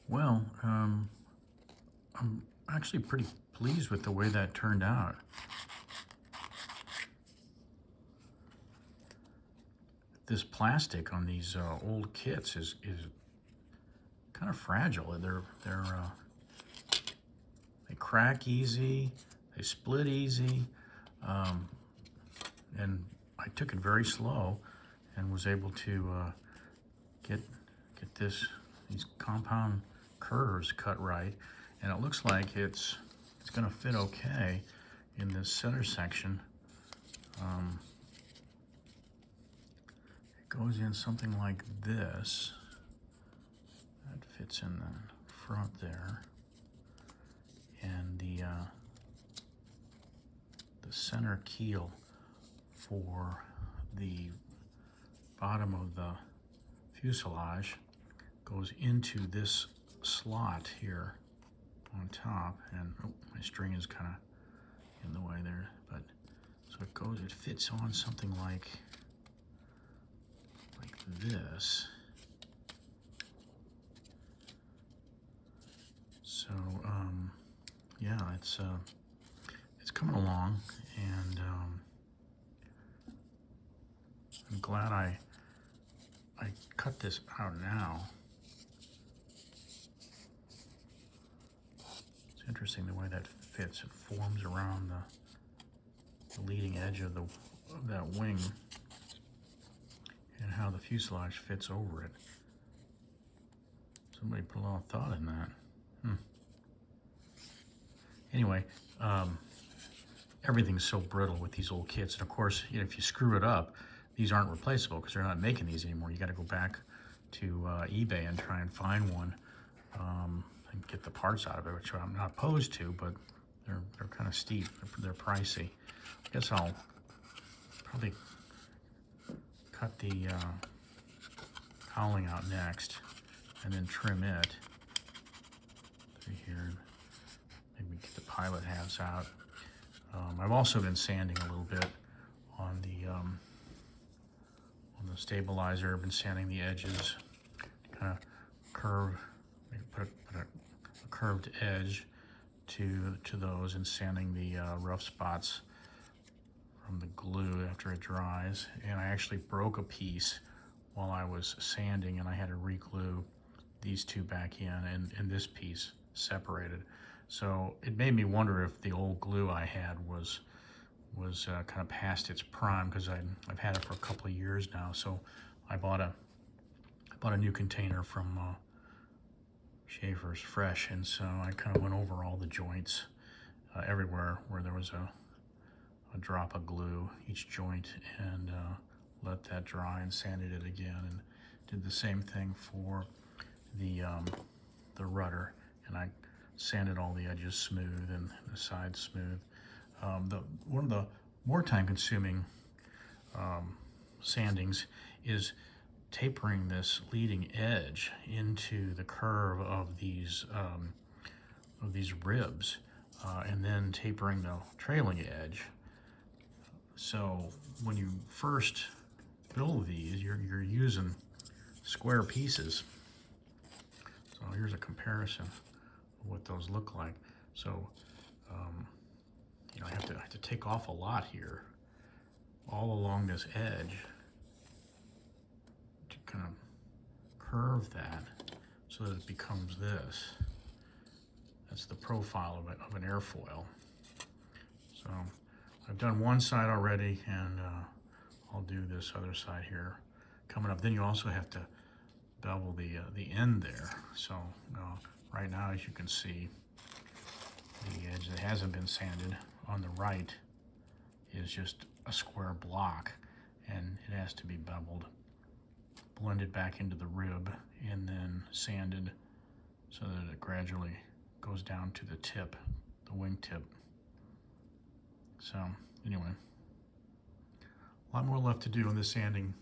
Well, I'm actually pretty pleased with the way that turned out. This plastic on these old kits is kind of fragile. They crack easy, they split easy, um, and I took it very slow and was able to get these compound curves cut right, and it looks like it's going to fit okay in this center section. It goes in something like this. That fits in the front there, and the center keel for the bottom of the fuselage goes into this slot here on top, and oh, my string is kind of in the way there, but so it fits on something like this. So yeah, it's coming along, and I'm glad I cut this out now. It's interesting the way that fits. It forms around the leading edge of that wing, and how the fuselage fits over it. Somebody put a lot of thought in that. Anyway, everything's so brittle with these old kits, and of course, if you screw it up, these aren't replaceable because they're not making these anymore. You got to go back to eBay and try and find one and get the parts out of it, which I'm not opposed to, but they're kind of steep. They're pricey. I guess I'll probably cut the cowling out next, and then trim it through here. Maybe get the pilot halves out. I've also been sanding a little bit on the stabilizer. I've been sanding the edges, kind of curve, put a curved edge to those, and sanding the rough spots from the glue after it dries. And I actually broke a piece while I was sanding, and I had to re-glue these two back in, and this piece separated. So it made me wonder if the old glue I had was kind of past its prime, because I've had it for a couple of years now. So I bought a new container from Schaefer's Fresh, and so I kind of went over all the joints everywhere where there was a drop of glue, each joint, and let that dry and sanded it again, and did the same thing for the rudder, and I sanded all the edges smooth and the sides smooth. One of the more time-consuming sandings is tapering this leading edge into the curve of these ribs, and then tapering the trailing edge. So when you first build these, you're using square pieces. So here's a comparison of what those look like. So I have to take off a lot here, all along this edge, to kind of curve that so that it becomes this. That's the profile of an airfoil. So I've done one side already, and I'll do this other side here coming up. Then you also have to bevel the end there. So right now, as you can see, the edge that hasn't been sanded on the right is just a square block, and it has to be beveled, blended back into the rib, and then sanded so that it gradually goes down to the tip, the wing tip. So anyway, a lot more left to do in this sanding